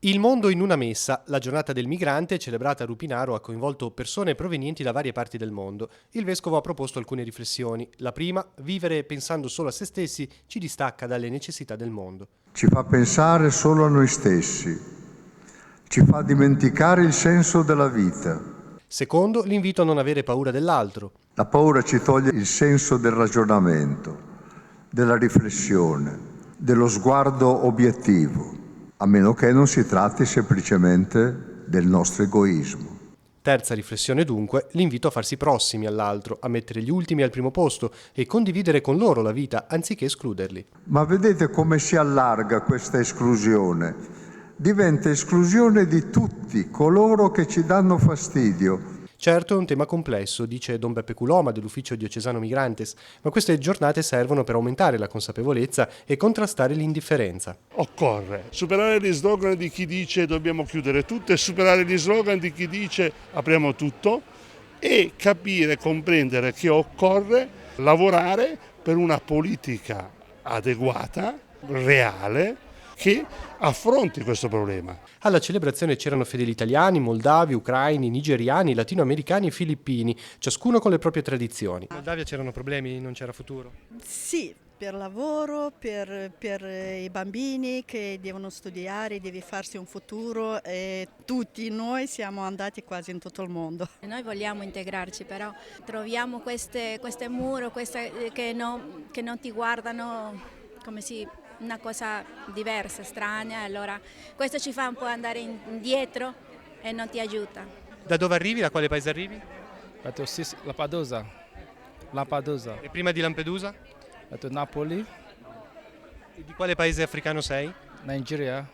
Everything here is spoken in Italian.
Il mondo in una messa, la giornata del migrante celebrata a Rupinaro ha coinvolto persone provenienti da varie parti del mondo. Il vescovo ha proposto alcune riflessioni. La prima, vivere pensando solo a se stessi ci distacca dalle necessità del mondo. Ci fa pensare solo a noi stessi, ci fa dimenticare il senso della vita. Secondo, l'invito a non avere paura dell'altro. La paura ci toglie il senso del ragionamento, della riflessione, dello sguardo obiettivo, a meno che non si tratti semplicemente del nostro egoismo. Terza riflessione dunque, l'invito a farsi prossimi all'altro, a mettere gli ultimi al primo posto e condividere con loro la vita anziché escluderli. Ma vedete come si allarga questa esclusione? Diventa esclusione di tutti coloro che ci danno fastidio. Certo è un tema complesso, dice Don Beppe Culoma dell'Ufficio Diocesano Migrantes, ma queste giornate servono per aumentare la consapevolezza e contrastare l'indifferenza. Occorre superare gli slogan di chi dice dobbiamo chiudere tutto e superare gli slogan di chi dice apriamo tutto e capire, comprendere che occorre lavorare per una politica adeguata, reale, che affronti questo problema. Alla celebrazione c'erano fedeli italiani, moldavi, ucraini, nigeriani, latinoamericani e filippini, ciascuno con le proprie tradizioni. In Moldavia c'erano problemi, non c'era futuro? Sì, per lavoro, per i bambini che devono studiare, devi farsi un futuro e tutti noi siamo andati quasi in tutto il mondo. Noi vogliamo integrarci, però troviamo queste mura che non ti guardano come una cosa diversa, strana, allora questo ci fa un po' andare indietro e non ti aiuta. Da dove arrivi? Da quale paese arrivi? Lampedusa. E prima di Lampedusa? Napoli, E di quale paese africano sei? Nigeria.